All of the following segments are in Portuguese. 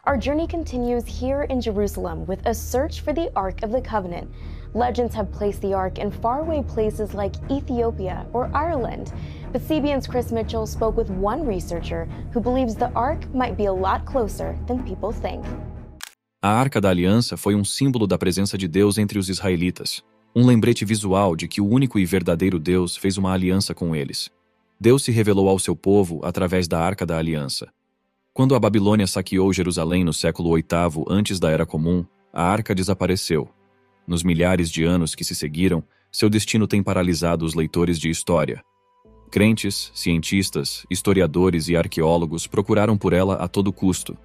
Our journey continues here in Jerusalem with a search for the Ark of the Covenant. Legends have placed the Ark in faraway places like Ethiopia or Ireland, but CBN's Chris Mitchell spoke with one researcher who believes the Ark might be a lot closer than people think. A Arca da Aliança foi um símbolo da presença de Deus entre os israelitas, um lembrete visual de que o único e verdadeiro Deus fez uma aliança com eles. Deus se revelou ao seu povo através da Arca da Aliança. Quando a Babilônia saqueou Jerusalém no século VIII antes da Era Comum, a Arca desapareceu. Nos milhares de anos que se seguiram, seu destino tem paralisado os leitores de história. Crentes, cientistas, historiadores e arqueólogos procuraram por ela a todo custo.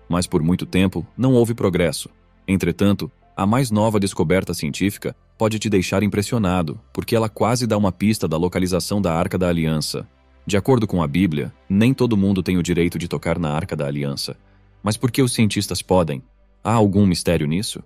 Mas por muito tempo não houve progresso. Entretanto, a mais nova descoberta científica pode te deixar impressionado, porque ela quase dá uma pista da localização da Arca da Aliança. De acordo com a Bíblia, nem todo mundo tem o direito de tocar na Arca da Aliança. Mas por que os cientistas podem? Há algum mistério nisso?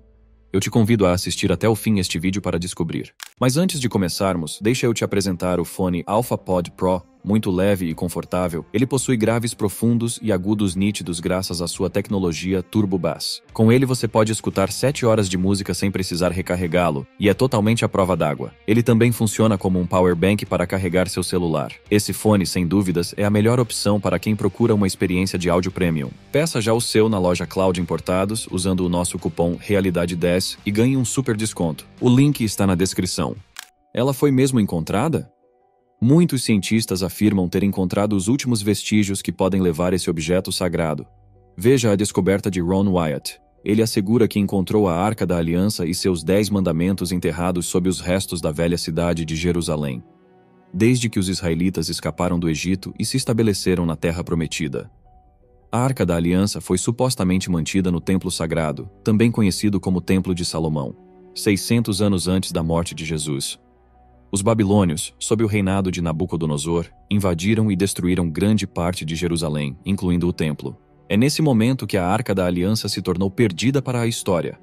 Eu te convido a assistir até o fim este vídeo para descobrir. Mas antes de começarmos, deixa eu te apresentar o fone AlphaPod Pro. Muito leve e confortável, ele possui graves profundos e agudos nítidos graças à sua tecnologia Turbo Bass. Com ele você pode escutar 7 horas de música sem precisar recarregá-lo, e é totalmente à prova d'água. Ele também funciona como um power bank para carregar seu celular. Esse fone, sem dúvidas, é a melhor opção para quem procura uma experiência de áudio premium. Peça já o seu na loja Cloud Importados usando o nosso cupom Realidade10 e ganhe um super desconto. O link está na descrição. Ela foi mesmo encontrada? Muitos cientistas afirmam ter encontrado os últimos vestígios que podem levar esse objeto sagrado. Veja a descoberta de Ron Wyatt. Ele assegura que encontrou a Arca da Aliança e seus 10 mandamentos enterrados sob os restos da velha cidade de Jerusalém, desde que os israelitas escaparam do Egito e se estabeleceram na Terra Prometida. A Arca da Aliança foi supostamente mantida no Templo Sagrado, também conhecido como Templo de Salomão, 600 anos antes da morte de Jesus. Os babilônios, sob o reinado de Nabucodonosor, invadiram e destruíram grande parte de Jerusalém, incluindo o templo. É nesse momento que a Arca da Aliança se tornou perdida para a história.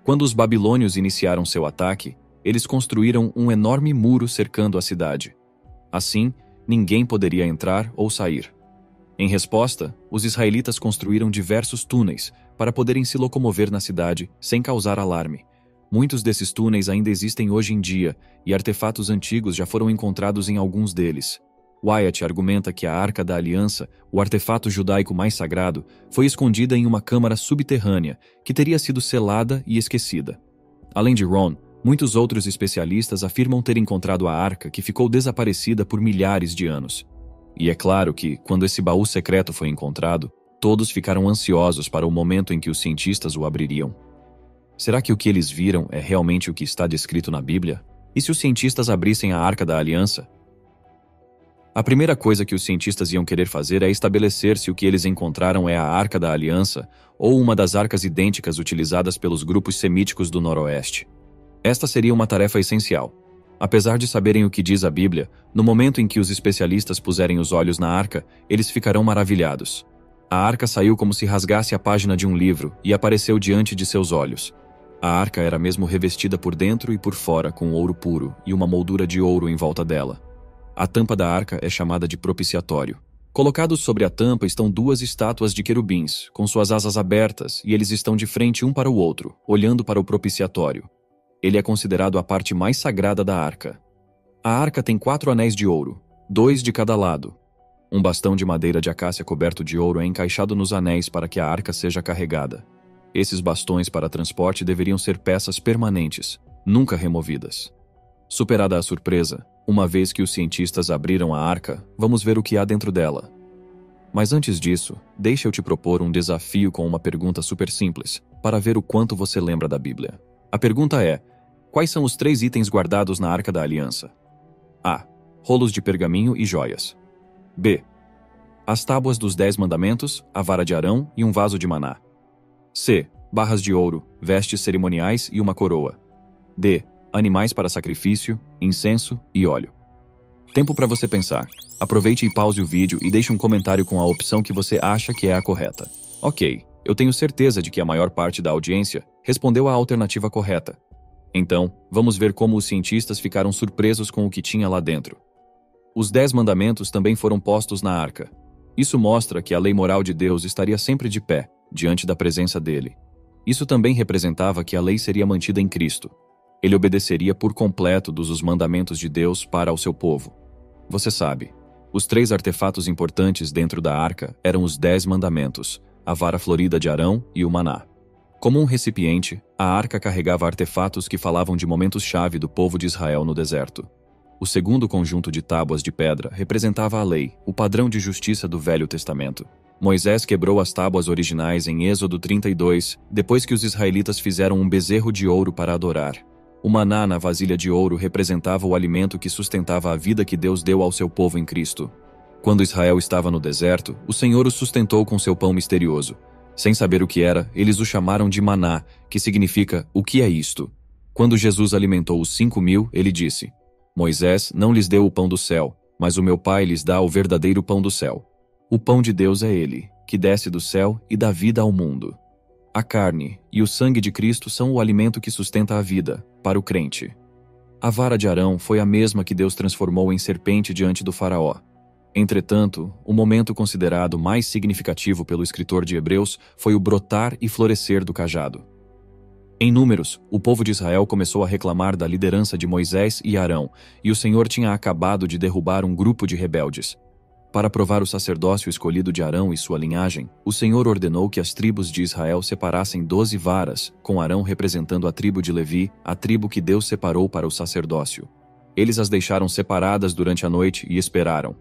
Quando os babilônios iniciaram seu ataque, eles construíram um enorme muro cercando a cidade. Assim, ninguém poderia entrar ou sair. Em resposta, os israelitas construíram diversos túneis para poderem se locomover na cidade sem causar alarme. Muitos desses túneis ainda existem hoje em dia, e artefatos antigos já foram encontrados em alguns deles. Wyatt argumenta que a Arca da Aliança, o artefato judaico mais sagrado, foi escondida em uma câmara subterrânea, que teria sido selada e esquecida. Além de Ron, muitos outros especialistas afirmam ter encontrado a Arca que ficou desaparecida por milhares de anos. E é claro que, quando esse baú secreto foi encontrado, todos ficaram ansiosos para o momento em que os cientistas o abririam. Será que o que eles viram é realmente o que está descrito na Bíblia? E se os cientistas abrissem a Arca da Aliança? A primeira coisa que os cientistas iam querer fazer é estabelecer se o que eles encontraram é a Arca da Aliança ou uma das arcas idênticas utilizadas pelos grupos semíticos do Noroeste. Esta seria uma tarefa essencial. Apesar de saberem o que diz a Bíblia, no momento em que os especialistas puserem os olhos na arca, eles ficarão maravilhados. A arca saiu como se rasgasse a página de um livro e apareceu diante de seus olhos. A arca era mesmo revestida por dentro e por fora com ouro puro e uma moldura de ouro em volta dela. A tampa da arca é chamada de propiciatório. Colocados sobre a tampa estão 2 estátuas de querubins, com suas asas abertas, e eles estão de frente um para o outro, olhando para o propiciatório. Ele é considerado a parte mais sagrada da arca. A arca tem 4 anéis de ouro, 2 de cada lado. Um bastão de madeira de acácia coberto de ouro é encaixado nos anéis para que a arca seja carregada. Esses bastões para transporte deveriam ser peças permanentes, nunca removidas. Superada a surpresa, uma vez que os cientistas abriram a arca, vamos ver o que há dentro dela. Mas antes disso, deixa eu te propor um desafio com uma pergunta super simples, para ver o quanto você lembra da Bíblia. A pergunta é: quais são os 3 itens guardados na Arca da Aliança? A. Rolos de pergaminho e joias. B. As tábuas dos 10 mandamentos, a vara de Arão e um vaso de maná. C. Barras de ouro, vestes cerimoniais e uma coroa. D. Animais para sacrifício, incenso e óleo. Tempo para você pensar. Aproveite e pause o vídeo e deixe um comentário com a opção que você acha que é a correta. Ok, eu tenho certeza de que a maior parte da audiência respondeu a alternativa correta. Então, vamos ver como os cientistas ficaram surpresos com o que tinha lá dentro. Os 10 mandamentos também foram postos na arca. Isso mostra que a lei moral de Deus estaria sempre de pé, diante da presença dele. Isso também representava que a lei seria mantida em Cristo. Ele obedeceria por completo os mandamentos de Deus para o seu povo. Você sabe, os 3 artefatos importantes dentro da arca eram os 10 mandamentos, a vara florida de Arão e o maná. Como um recipiente, a arca carregava artefatos que falavam de momentos-chave do povo de Israel no deserto. O segundo conjunto de tábuas de pedra representava a lei, o padrão de justiça do Velho Testamento. Moisés quebrou as tábuas originais em Êxodo 32, depois que os israelitas fizeram um bezerro de ouro para adorar. O maná na vasilha de ouro representava o alimento que sustentava a vida que Deus deu ao seu povo em Cristo. Quando Israel estava no deserto, o Senhor os sustentou com seu pão misterioso. Sem saber o que era, eles o chamaram de maná, que significa "o que é isto?". Quando Jesus alimentou os 5.000, ele disse: Moisés não lhes deu o pão do céu, mas o meu Pai lhes dá o verdadeiro pão do céu. O pão de Deus é ele, que desce do céu e dá vida ao mundo. A carne e o sangue de Cristo são o alimento que sustenta a vida, para o crente. A vara de Arão foi a mesma que Deus transformou em serpente diante do faraó. Entretanto, o momento considerado mais significativo pelo escritor de Hebreus foi o brotar e florescer do cajado. Em Números, o povo de Israel começou a reclamar da liderança de Moisés e Arão, e o Senhor tinha acabado de derrubar um grupo de rebeldes. Para provar o sacerdócio escolhido de Arão e sua linhagem, o Senhor ordenou que as tribos de Israel separassem 12 varas, com Arão representando a tribo de Levi, a tribo que Deus separou para o sacerdócio. Eles as deixaram separadas durante a noite e esperaram.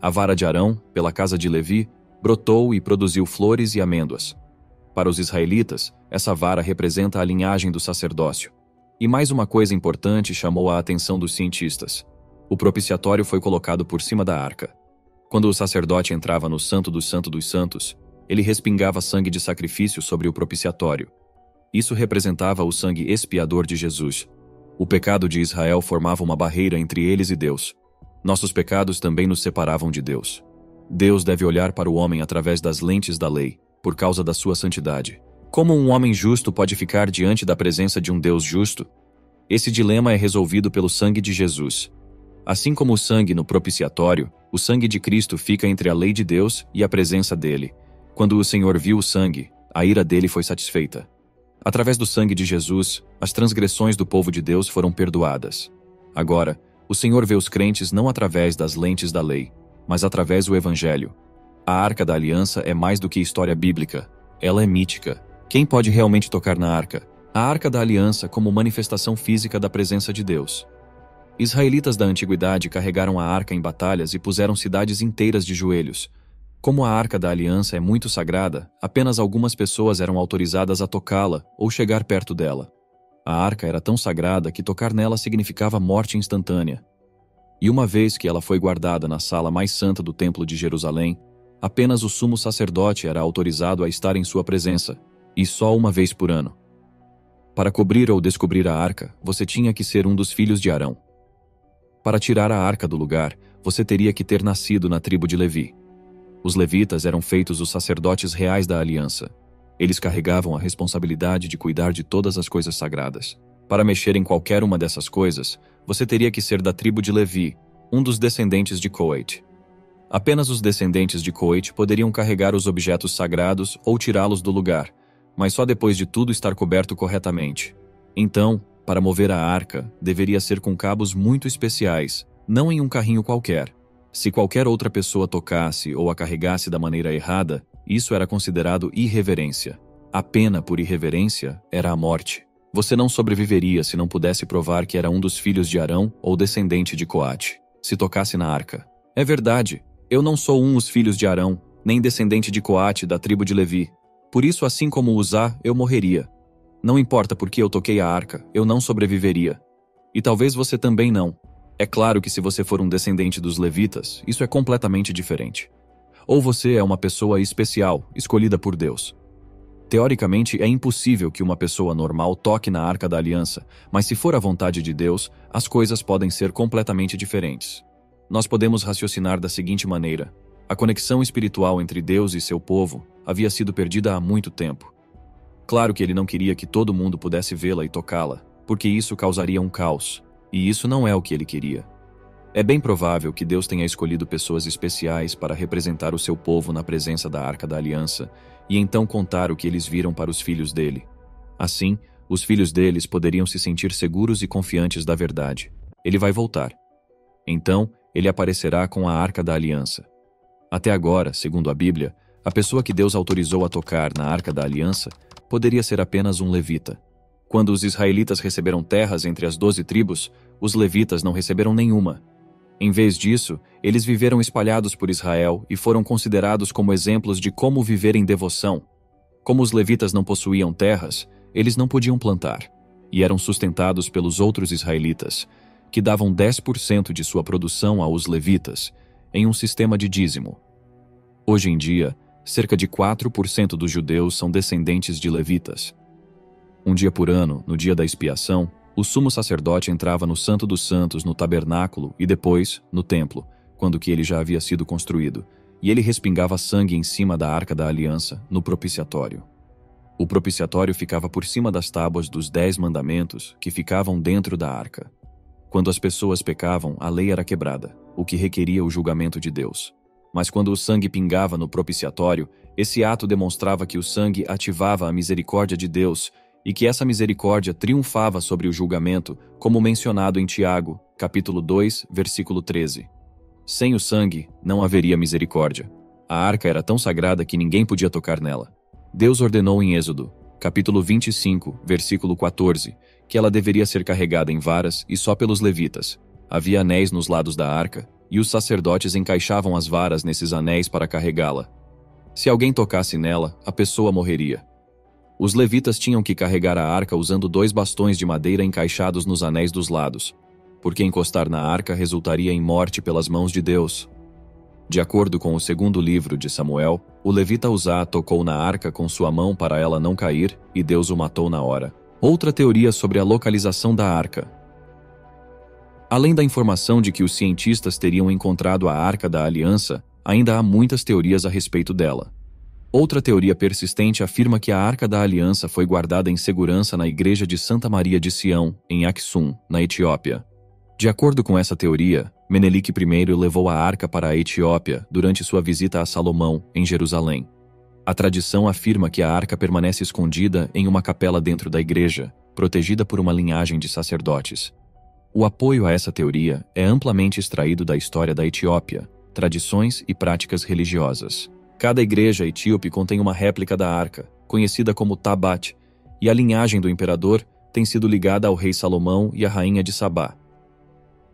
A vara de Arão, pela casa de Levi, brotou e produziu flores e amêndoas. Para os israelitas, essa vara representa a linhagem do sacerdócio. E mais uma coisa importante chamou a atenção dos cientistas. O propiciatório foi colocado por cima da arca. Quando o sacerdote entrava no Santo dos Santos, ele respingava sangue de sacrifício sobre o propiciatório. Isso representava o sangue expiador de Jesus. O pecado de Israel formava uma barreira entre eles e Deus. Nossos pecados também nos separavam de Deus. Deus deve olhar para o homem através das lentes da lei, por causa da sua santidade. Como um homem justo pode ficar diante da presença de um Deus justo? Esse dilema é resolvido pelo sangue de Jesus. Assim como o sangue no propiciatório, o sangue de Cristo fica entre a lei de Deus e a presença dele. Quando o Senhor viu o sangue, a ira dele foi satisfeita. Através do sangue de Jesus, as transgressões do povo de Deus foram perdoadas. Agora, o Senhor vê os crentes não através das lentes da lei, mas através do Evangelho. A Arca da Aliança é mais do que história bíblica. Ela é mítica. Quem pode realmente tocar na Arca? A Arca da Aliança como manifestação física da presença de Deus. Israelitas da antiguidade carregaram a Arca em batalhas e puseram cidades inteiras de joelhos. Como a Arca da Aliança é muito sagrada, apenas algumas pessoas eram autorizadas a tocá-la ou chegar perto dela. A arca era tão sagrada que tocar nela significava morte instantânea. E uma vez que ela foi guardada na sala mais santa do Templo de Jerusalém, apenas o sumo sacerdote era autorizado a estar em sua presença, e só uma vez por ano. Para cobrir ou descobrir a arca, você tinha que ser um dos filhos de Arão. Para tirar a arca do lugar, você teria que ter nascido na tribo de Levi. Os levitas eram feitos os sacerdotes reais da aliança. Eles carregavam a responsabilidade de cuidar de todas as coisas sagradas. Para mexer em qualquer uma dessas coisas, você teria que ser da tribo de Levi, um dos descendentes de Coate. Apenas os descendentes de Coate poderiam carregar os objetos sagrados ou tirá-los do lugar, mas só depois de tudo estar coberto corretamente. Então, para mover a arca, deveria ser com cabos muito especiais, não em um carrinho qualquer. Se qualquer outra pessoa tocasse ou a carregasse da maneira errada, isso era considerado irreverência. A pena por irreverência era a morte. Você não sobreviveria se não pudesse provar que era um dos filhos de Arão ou descendente de Coate, se tocasse na arca. É verdade, eu não sou os filhos de Arão, nem descendente de Coate da tribo de Levi. Por isso, assim como Uzá, eu morreria. Não importa porque eu toquei a arca, eu não sobreviveria. E talvez você também não. É claro que se você for um descendente dos levitas, isso é completamente diferente. Ou você é uma pessoa especial, escolhida por Deus. Teoricamente, é impossível que uma pessoa normal toque na Arca da Aliança, mas se for a vontade de Deus, as coisas podem ser completamente diferentes. Nós podemos raciocinar da seguinte maneira: a conexão espiritual entre Deus e seu povo havia sido perdida há muito tempo. Claro que ele não queria que todo mundo pudesse vê-la e tocá-la, porque isso causaria um caos, e isso não é o que ele queria. É bem provável que Deus tenha escolhido pessoas especiais para representar o seu povo na presença da Arca da Aliança, e então contar o que eles viram para os filhos dele. Assim, os filhos deles poderiam se sentir seguros e confiantes da verdade. Ele vai voltar. Então, ele aparecerá com a Arca da Aliança. Até agora, segundo a Bíblia, a pessoa que Deus autorizou a tocar na Arca da Aliança poderia ser apenas um levita. Quando os israelitas receberam terras entre as 12 tribos, os levitas não receberam nenhuma. Em vez disso, eles viveram espalhados por Israel e foram considerados como exemplos de como viver em devoção. Como os levitas não possuíam terras, eles não podiam plantar, e eram sustentados pelos outros israelitas, que davam 10% de sua produção aos levitas, em um sistema de dízimo. Hoje em dia, cerca de 4% dos judeus são descendentes de levitas. Um dia por ano, no dia da expiação, o sumo sacerdote entrava no Santo dos Santos, no tabernáculo e depois, no templo, quando que ele já havia sido construído, e ele respingava sangue em cima da Arca da Aliança, no propiciatório. O propiciatório ficava por cima das tábuas dos 10 mandamentos que ficavam dentro da arca. Quando as pessoas pecavam, a lei era quebrada, o que requeria o julgamento de Deus. Mas quando o sangue pingava no propiciatório, esse ato demonstrava que o sangue ativava a misericórdia de Deus e que essa misericórdia triunfava sobre o julgamento, como mencionado em Tiago, capítulo 2, versículo 13. Sem o sangue, não haveria misericórdia. A arca era tão sagrada que ninguém podia tocar nela. Deus ordenou em Êxodo, capítulo 25, versículo 14, que ela deveria ser carregada em varas e só pelos levitas. Havia anéis nos lados da arca, e os sacerdotes encaixavam as varas nesses anéis para carregá-la. Se alguém tocasse nela, a pessoa morreria. Os levitas tinham que carregar a arca usando 2 bastões de madeira encaixados nos anéis dos lados, porque encostar na arca resultaria em morte pelas mãos de Deus. De acordo com o 2º livro de Samuel, o levita Uzá tocou na arca com sua mão para ela não cair, e Deus o matou na hora. Outra teoria sobre a localização da arca. Além da informação de que os cientistas teriam encontrado a Arca da Aliança, ainda há muitas teorias a respeito dela. Outra teoria persistente afirma que a Arca da Aliança foi guardada em segurança na igreja de Santa Maria de Sião, em Aksum, na Etiópia. De acordo com essa teoria, Menelik I levou a arca para a Etiópia durante sua visita a Salomão, em Jerusalém. A tradição afirma que a arca permanece escondida em uma capela dentro da igreja, protegida por uma linhagem de sacerdotes. O apoio a essa teoria é amplamente extraído da história da Etiópia, tradições e práticas religiosas. Cada igreja etíope contém uma réplica da arca, conhecida como Tabat, e a linhagem do imperador tem sido ligada ao rei Salomão e à rainha de Sabá.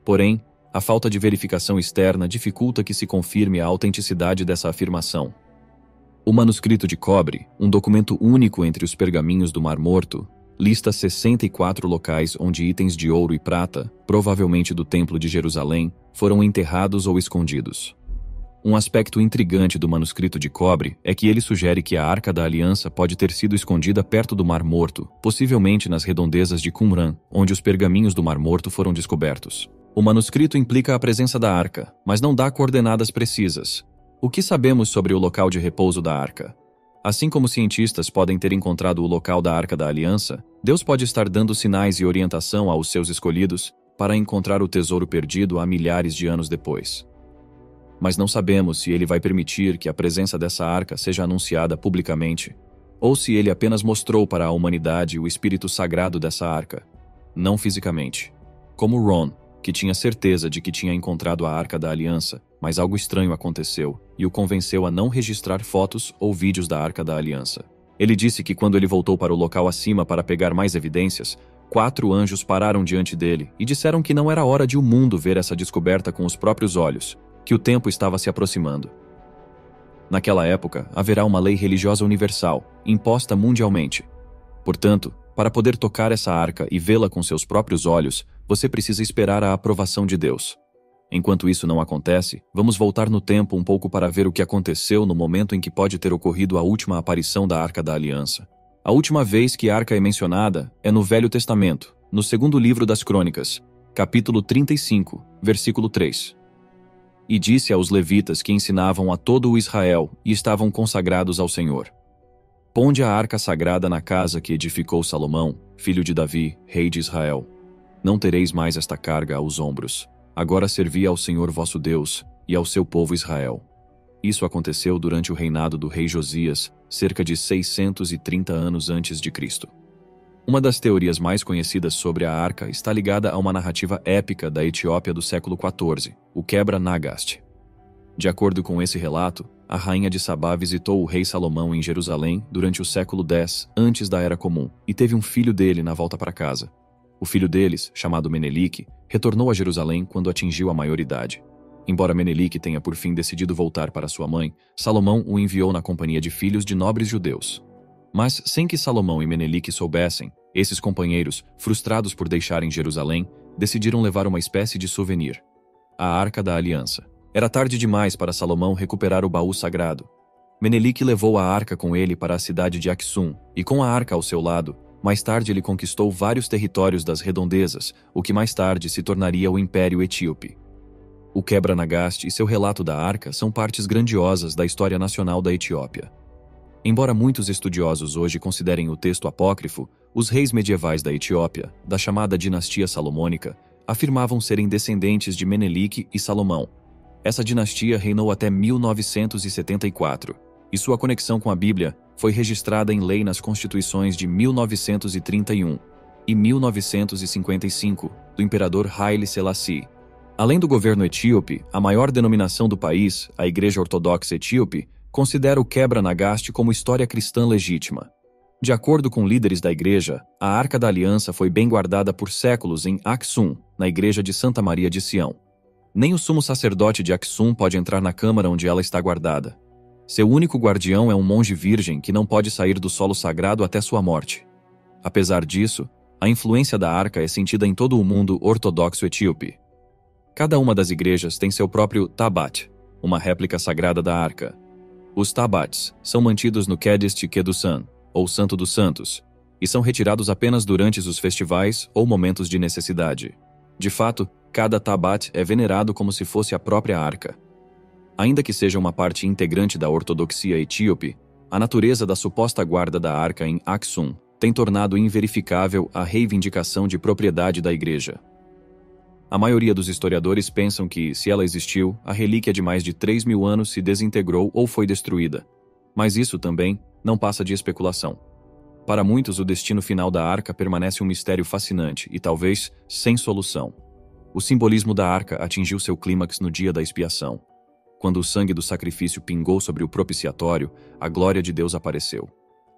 Porém, a falta de verificação externa dificulta que se confirme a autenticidade dessa afirmação. O manuscrito de cobre, um documento único entre os pergaminhos do Mar Morto, lista 64 locais onde itens de ouro e prata, provavelmente do Templo de Jerusalém, foram enterrados ou escondidos. Um aspecto intrigante do manuscrito de cobre é que ele sugere que a Arca da Aliança pode ter sido escondida perto do Mar Morto, possivelmente nas redondezas de Qumran, onde os pergaminhos do Mar Morto foram descobertos. O manuscrito implica a presença da arca, mas não dá coordenadas precisas. O que sabemos sobre o local de repouso da arca? Assim como cientistas podem ter encontrado o local da Arca da Aliança, Deus pode estar dando sinais e orientação aos seus escolhidos para encontrar o tesouro perdido há milhares de anos depois. Mas não sabemos se ele vai permitir que a presença dessa arca seja anunciada publicamente, ou se ele apenas mostrou para a humanidade o espírito sagrado dessa arca, não fisicamente. Como Ron, que tinha certeza de que tinha encontrado a Arca da Aliança, mas algo estranho aconteceu e o convenceu a não registrar fotos ou vídeos da Arca da Aliança. Ele disse que quando ele voltou para o local acima para pegar mais evidências, 4 anjos pararam diante dele e disseram que não era hora de o mundo ver essa descoberta com os próprios olhos, que o tempo estava se aproximando. Naquela época, haverá uma lei religiosa universal, imposta mundialmente. Portanto, para poder tocar essa arca e vê-la com seus próprios olhos, você precisa esperar a aprovação de Deus. Enquanto isso não acontece, vamos voltar no tempo um pouco para ver o que aconteceu no momento em que pode ter ocorrido a última aparição da Arca da Aliança. A última vez que a arca é mencionada é no Velho Testamento, no 2º livro das Crônicas, capítulo 35, versículo 3. E disse aos levitas que ensinavam a todo o Israel e estavam consagrados ao Senhor: Ponde a arca sagrada na casa que edificou Salomão, filho de Davi, rei de Israel. Não tereis mais esta carga aos ombros. Agora servi ao Senhor vosso Deus e ao seu povo Israel. Isso aconteceu durante o reinado do rei Josias, cerca de 630 anos antes de Cristo. Uma das teorias mais conhecidas sobre a Arca está ligada a uma narrativa épica da Etiópia do século XIV, o Quebra-Nagast. De acordo com esse relato, a rainha de Sabá visitou o rei Salomão em Jerusalém durante o século X antes da Era Comum e teve um filho dele na volta para casa. O filho deles, chamado Menelik, retornou a Jerusalém quando atingiu a maioridade. Embora Menelik tenha por fim decidido voltar para sua mãe, Salomão o enviou na companhia de filhos de nobres judeus. Mas, sem que Salomão e Menelik soubessem, esses companheiros, frustrados por deixarem Jerusalém, decidiram levar uma espécie de souvenir: a Arca da Aliança. Era tarde demais para Salomão recuperar o baú sagrado. Menelik levou a arca com ele para a cidade de Aksum, e com a arca ao seu lado, mais tarde ele conquistou vários territórios das redondezas, o que mais tarde se tornaria o Império Etíope. O Quebra-Nagast e seu relato da arca são partes grandiosas da história nacional da Etiópia. Embora muitos estudiosos hoje considerem o texto apócrifo, os reis medievais da Etiópia, da chamada dinastia salomônica, afirmavam serem descendentes de Menelik e Salomão. Essa dinastia reinou até 1974, e sua conexão com a Bíblia foi registrada em lei nas constituições de 1931 e 1955 do imperador Haile Selassie. Além do governo etíope, a maior denominação do país, a Igreja Ortodoxa Etíope, considera o Quebra-Nagast como história cristã legítima. De acordo com líderes da igreja, a Arca da Aliança foi bem guardada por séculos em Aksum, na igreja de Santa Maria de Sião. Nem o sumo sacerdote de Aksum pode entrar na câmara onde ela está guardada. Seu único guardião é um monge virgem que não pode sair do solo sagrado até sua morte. Apesar disso, a influência da arca é sentida em todo o mundo ortodoxo etíope. Cada uma das igrejas tem seu próprio tabat, uma réplica sagrada da arca. Os tabats são mantidos no Kedist Kedusan, ou Santo dos Santos, e são retirados apenas durante os festivais ou momentos de necessidade. De fato, cada tabat é venerado como se fosse a própria arca. Ainda que seja uma parte integrante da ortodoxia etíope, a natureza da suposta guarda da arca em Aksum tem tornado inverificável a reivindicação de propriedade da igreja. A maioria dos historiadores pensam que, se ela existiu, a relíquia de mais de 3.000 anos se desintegrou ou foi destruída. Mas isso também não passa de especulação. Para muitos, o destino final da arca permanece um mistério fascinante e talvez sem solução. O simbolismo da arca atingiu seu clímax no dia da expiação. Quando o sangue do sacrifício pingou sobre o propiciatório, a glória de Deus apareceu.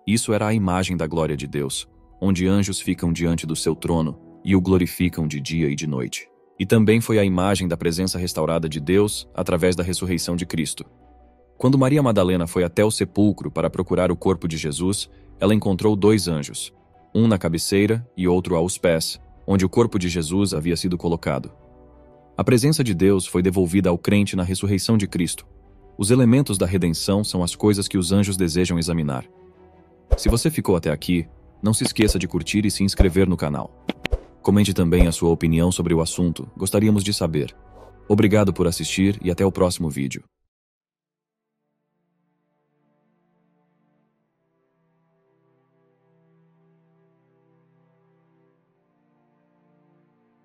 Isso era a imagem da glória de Deus, onde anjos ficam diante do seu trono e o glorificam de dia e de noite. E também foi a imagem da presença restaurada de Deus através da ressurreição de Cristo. Quando Maria Madalena foi até o sepulcro para procurar o corpo de Jesus, ela encontrou 2 anjos, um na cabeceira e outro aos pés, onde o corpo de Jesus havia sido colocado. A presença de Deus foi devolvida ao crente na ressurreição de Cristo. Os elementos da redenção são as coisas que os anjos desejam examinar. Se você ficou até aqui, não se esqueça de curtir e se inscrever no canal. Comente também a sua opinião sobre o assunto, gostaríamos de saber. Obrigado por assistir e até o próximo vídeo.